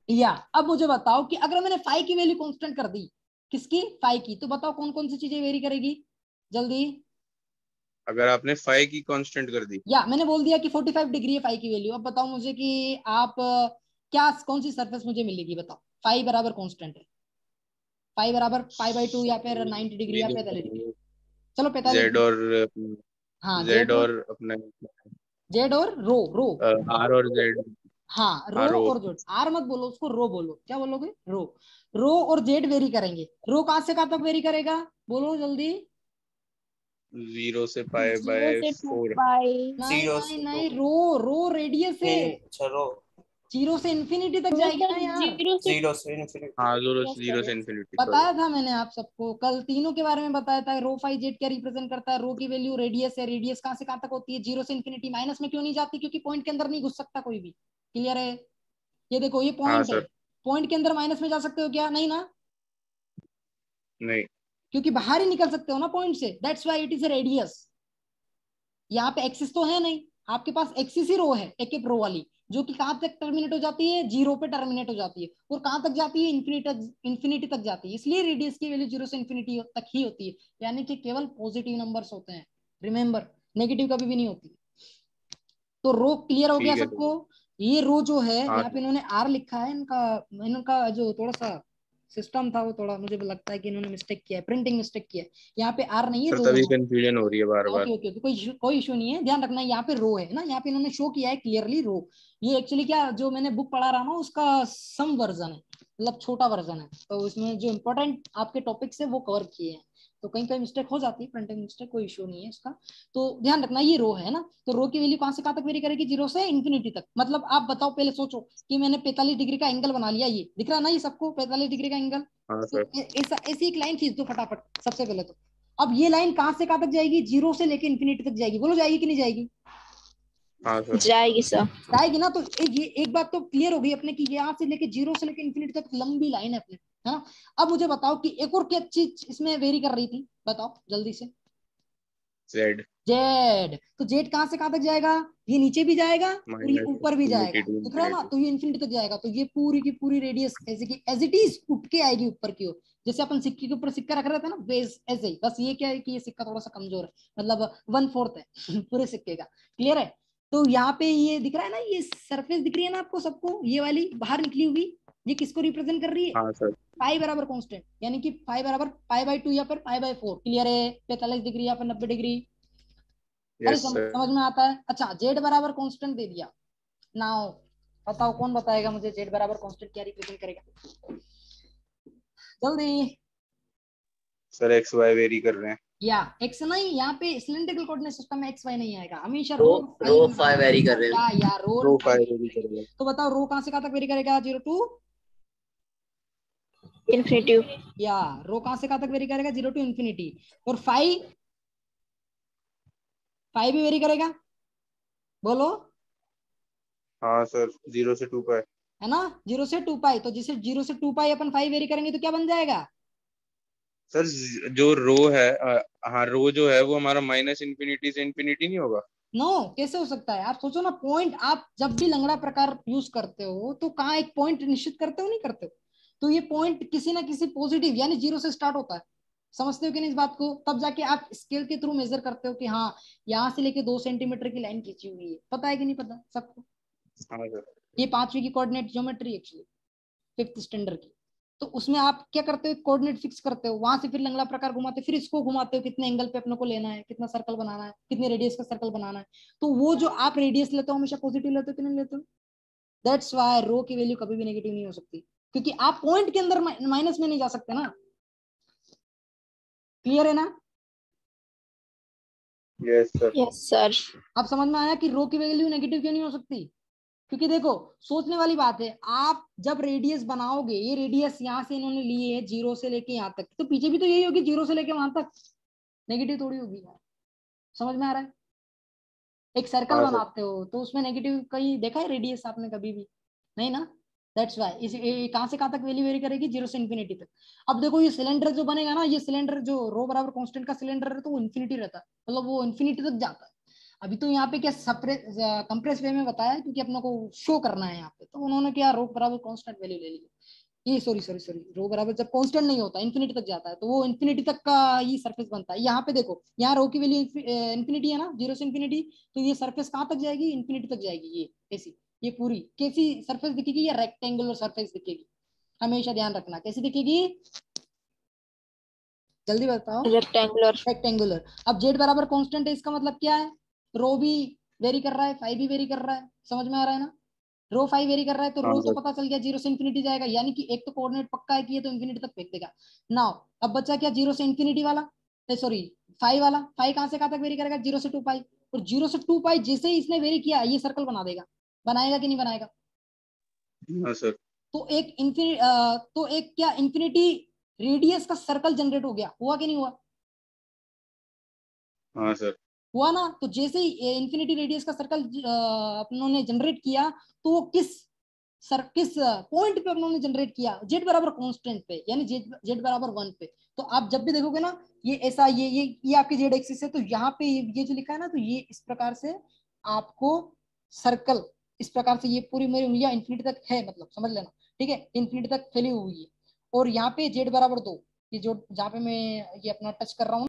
A: या अब मुझे बताओ कि अगर मैंने फाई की वैल्यू कांस्टेंट कर दी, किसकी? फाई की, तो बताओ कौन कौन सी चीजें वेरी करेगी जल्दी।
B: अगर आपने फाई की कांस्टेंट कर दी,
A: या मैंने बोल दिया कि 45 डिग्री है फाई की वैल्यू। अब बताओ मुझे कि आप क्या कौन सी सरफेस मुझे मिलेगी, बताओ। फाई बराबर कांस्टेंट है, फाई बराबर पाई/2 या फिर 90 डिग्री या 45 डिग्री। चलो 45
B: जेड
A: डिग्री।
B: और
A: हाँ
B: जेड
A: जेड और
B: और अपना
A: जेड और रो रो।
B: आर और जेड।
A: हाँ रो
B: आर ओ
A: और जेड, आर मत बोलो उसको, रो बोलो। क्या बोलोगे? रो। रो और जेड वेरी करेंगे। रो कहां से कहां तक वेरी करेगा, बोलो जल्दी।
B: 0 से पाई
C: 0
B: बाय
C: से 2
B: 4।
C: पाई।
A: नहीं
E: 0
A: नहीं
E: से
A: नहीं,
E: 2
A: रो रो रेडियस है।
E: नहीं, चलो
A: 0 से इंफिनिटी तक
C: तो
A: जाएगी
C: सर
A: ना यार।
C: 0 से
E: 0 से इन्फिनिटी।
B: हाँ, जीरो
C: यस
B: जीरो
C: सर
B: से
C: यस।
B: Infinity, sorry.
A: बताया था मैंने आप सबको कल, तीनों के बारे में बताया था। रो फाई जेड क्या रिप्रेजेंट करता है? रो की वैल्यू रेडियस है, रेडियस कहां से कहां तक होती है? 0 से इंफिनिटी। माइनस में क्यों नहीं जाती? क्योंकि पॉइंट के अंदर नहीं घुस सकता कोई भी। क्लियर है? ये देखो ये
B: हाँ
A: पॉइंट है,
B: सर।
A: पॉइंट के अंदर माइनस में जा सकते हो क्या? नहीं ना,
B: नहीं।
A: क्योंकि बाहर ही निकल सकते हो ना पॉइंट से। That's why it is a radius. यहाँ पे एक्सिस तो है नहीं, आपके पास एक्सिस ही रो है, एक एक रो वाली, जो कि कहां तक टर्मिनेट हो जाती है? 0 पे टर्मिनेट हो जाती है। और कहां तक जाती है? इंफिनिटी तक जाती है। इसलिए रेडियस की वैल्यू 0 से इंफिनिटी तक ही होती है, यानी कि केवल पॉजिटिव नंबर्स होते हैं। रिमेंबर, नेगेटिव कभी भी नहीं होती। तो रो क्लियर हो गया
B: ठीक है सर।
A: सबको? ये रो जो है
B: हाँ
A: यहाँ पे
B: सर।
A: इन्होंने आर लिखा है, इनका इनका जो थोड़ा सा सिस्टम था वो थोड़ा मुझे लगता है कि इन्होंने मिस्टेक किया है, प्रिंटिंग मिस्टेक किया है। यहाँ पे आर नहीं है,
B: सर
A: रो
B: तभी
A: है।
B: कंफ्यूजन हो रही है बार बार।
A: ओके ओके, कोई इशू नहीं है, ध्यान रखना। यहाँ पे रो है ना, यहाँ पे इन्होंने शो किया है क्लियरली रो। ये एक्चुअली क्या, जो मैंने बुक पढ़ा रहा ना उसका सम वर्जन है, मतलब छोटा वर्जन है। तो इसमें जो इंपॉर्टेंट आपके टॉपिक्स है वो कवर किए हैं। तो कहीं कहीं मिस्टेक हो जाती है, प्रिंटिंग मिस्टेक, कोई इशू नहीं है इसका। तो ध्यान रखना ये रो है ना। तो रो की वैल्यू कहां से कहां तक वेरी करेगी? 0 से इंफिनिटी तक। मतलब आप बताओ, पहले सोचो कि मैंने 45 डिग्री का एंगल बना लिया, ये दिख रहा है ना ये सबको 45 डिग्री का एंगल।
B: हाँ
A: तो
B: सर।
A: ऐसा ऐसी एक लाइन खींच दो फटाफट सबसे पहले तो। अब ये लाइन कहां से कहां तक जाएगी? 0 से लेके इंफिनिटी तक जाएगी। बोलो जाएगी कि नहीं जाएगी?
B: हाँ सर।
C: जाएगी सर।
A: जाएगी ना। तो ये एक बात तो क्लियर हो गई अपने की, यहाँ से लेके 0 से लेके इंफिनिटी तक लंबी लाइन है अपने, है ना। अब मुझे बताओ कि एक और क्या चीज इसमें वेरी कर रही थी, बताओ जल्दी से।
B: Z
A: Z. तो जेड कहां से कहां तक जाएगा? ये नीचे भी जाएगा और ये
B: माइनस
A: ऊपर भी जाएगा,
B: इन्फिनिटी टू
A: दिख रहा है ना।
B: इन्फिनिटी।
A: तो ये इंफिनिटी तक जाएगा। तो ये पूरी की पूरी रेडियस ऐसे की एज इट इज उठ के आएगी ऊपर की ओर। जैसे अपन सिक्के के ऊपर सिक्का रख रहे थे ना, बेस ऐसे ही। बस ये क्या है कि ये सिक्का थोड़ा सा कमजोर है, मतलब 1/4 है पूरे सिक्के का। क्लियर है? तो यहाँ पे ये दिख रहा है ना, ये सरफेस दिख रही है ना आपको सबको, ये वाली बाहर निकली हुई, ये किसको रिप्रेजेंट कर रही है?
B: हाँ सर।
A: पाई बराबर कांस्टेंट, यानी कि पाई बराबर पाई/2 या फिर पाई/4। क्लियर है? 45 डिग्री या फिर 90 डिग्री। अरे
B: यस सर।
A: समझ में आता है? अच्छा, जेड बराबर कांस्टेंट दे दिया। नाउ बताओ कौन बताएगा मुझे जेड बराबर कांस्टेंट क्या रिप्रेजेंट करेगा जल्दी।
B: सर एक्स वाई वेरी कर रहे हैं।
A: या एक्स नहीं, यहाँ पे सिलेंड्रिकल कोऑर्डिनेट सिस्टम में एक्स वाई नहीं आएगा, हमेशा
F: रो
A: रो
F: रो
A: फाई।
F: फाइव वेरी कर रहे
A: क्या
F: हैं।
A: यार, रो और
B: रो
A: फाई
B: फाई
A: वेरी
B: वेरी कर
A: करेगी।
B: रहे हैं।
A: तो बताओ रो कहां से कहां तक वेरी करेगा? 0 टू
C: इन्फिनिटी।
A: या रो कहां से कहां तक वेरी करेगा? 0 टू इंफिनिटी। और फाई, फाई भी वेरी करेगा, बोलो।
B: हाँ सर, 0 से 2 पाई।
A: है ना, 0 से 2 पाई। तो जिसे 0 से 2 पाई अपन फाई वेरी करेंगे तो क्या बन जाएगा?
B: सर जो रो है, हाँ रो जो है वो हमारा माइनस इन्फिनिटी से इन्फिनिटी नहीं होगा।
A: नो, कैसे हो सकता है? आप सोचो ना, पॉइंट आप जब भी लंगड़ा प्रकार यूज करते हो तो कहाँ एक पॉइंट निश्चित करते हो, नहीं करते हो? तो ये पॉइंट किसी ना किसी पॉजिटिव यानी 0 से स्टार्ट होता है। समझते हो कि नहीं इस बात को? तब जाके आप स्केल के थ्रू मेजर करते हो कि हाँ यहाँ से लेके 2 सेंटीमीटर की लाइन खींची हुई है। पता है कि नहीं पता सबको?
B: हाँ सर।
A: ये 5वीं की coordinate geometry actually, 5th standard की। तो उसमें आप क्या करते हो? कोऑर्डिनेट फिक्स करते हो, वहां से फिर लंगड़ा प्रकार घुमाते हो, फिर इसको घुमाते हो, कितने एंगल पे अपने को लेना है, कितना सर्कल बनाना है, कितने रेडियस का सर्कल बनाना है। तो वो जो आप रेडियस लेते हो हमेशा पॉजिटिव लेते हो कि नहीं लेते हो? दैट्स व्हाई रो की वैल्यू कभी भी नेगेटिव नहीं हो सकती, क्योंकि आप पॉइंट के अंदर माइनस में नहीं जा सकते ना। क्लियर है ना?
B: Yes sir.
C: Yes sir.
A: अब समझ में आया कि रो की वैल्यू नेगेटिव क्यों नहीं हो सकती? क्योंकि देखो सोचने वाली बात है, आप जब रेडियस बनाओगे, ये रेडियस यहाँ से इन्होंने ली है 0 से लेके यहाँ तक, तो पीछे भी तो यही होगी 0 से लेके वहां तक, नेगेटिव थोड़ी होगी यार। समझ में आ रहा है? एक सर्कल
B: हाँ सर।
A: बनाते हो तो उसमें नेगेटिव कहीं देखा है रेडियस आपने कभी भी? नहीं ना। दैट्स व्हाई इस कहां से कहां तक वैल्यू वेरी करेगी? 0 से इंफिनिटी तक। अब देखो ये सिलेंडर जो बनेगा ना, ये सिलेंडर जो रो बराबर कांस्टेंट का सिलेंडर है, तो वो इंफिनिटी रहता है, मतलब वो इंफिनिटी तक जाता है। अभी तो यहाँ पे क्या कंप्रेस वे में बताया क्योंकि अपने को शो करना है यहाँ पे, तो उन्होंने क्या रो बराबर कांस्टेंट वैल्यू ले ली। ये सॉरी रो बराबर जब कांस्टेंट नहीं होता इन्फिनिटी तक जाता है तो वो इन्फिनिटी तक का ही सरफेस बनता है। यहाँ पे देखो यहाँ रो की वैल्यू इन्फिनिटी है ना, 0 से इन्फिनिटी, तो ये सरफेस कहाँ तक जाएगी, इन्फिनिटी तक जाएगी। ये ऐसी ये पूरी कैसी सरफेस दिखेगी, या रेक्टेंगुलर सरफेस दिखेगी, हमेशा ध्यान रखना कैसी दिखेगी, जल्दी बताओ।
C: रेक्टेंगुलर।
A: रेक्टेंगुलर। अब जेड बराबर कांस्टेंट है, इसका मतलब क्या है, रो भी वेरी कर रहा है, फाई भी वेरी कर रहा है, समझ में आ रहा है ना। रो फाई वेरी कर रहा है तो
B: हाँ
A: रो तो
B: सर।
A: पता चल गया 0 से इन्फिनिटी जाएगा, यानी कि एक तो कोऑर्डिनेट पक्का है कि ये तो इन्फिनिटी तक फेंक देगा। नाउ अब बचा क्या, 0 से इन्फिनिटी वाला, सॉरी फाई वाला। फाई कहां से कहां तक वेरी करेगा, 0 से 2 पाई, और 0 से 2 पाई जैसे ही इसने वेरी किया ये सर्कल बना देगा, बनाएगा कि नहीं बनाएगा।
B: हाँ सर।
A: तो एक क्या इन्फिनिटी रेडियस का सर्कल जनरेट हो गया, हुआ कि नहीं हुआ।
B: हाँ सर।
A: हुआ ना। तो जैसे ही इन्फिनिटी रेडियस का सर्कल अपनों ने जनरेट किया, तो वो किस पॉइंट पे अपनों ने जनरेट किया, जेड बराबर कांस्टेंट पे, यानी जेड बराबर 1 पे। तो आप जब भी देखोगे ना ये ऐसा, ये आपकी जेड एक्सिस है, तो यहाँ पे ये जो लिखा है ना, तो ये इस प्रकार से आपको सर्कल, इस प्रकार से ये पूरी मेरी उंगलियां इन्फिनिटी तक है, मतलब समझ लेना, ठीक है, इन्फिनिटी तक फैली हुई है। और यहाँ पे जेड बराबर 2, ये जो जहाँ पे मैं ये अपना टच कर रहा हूँ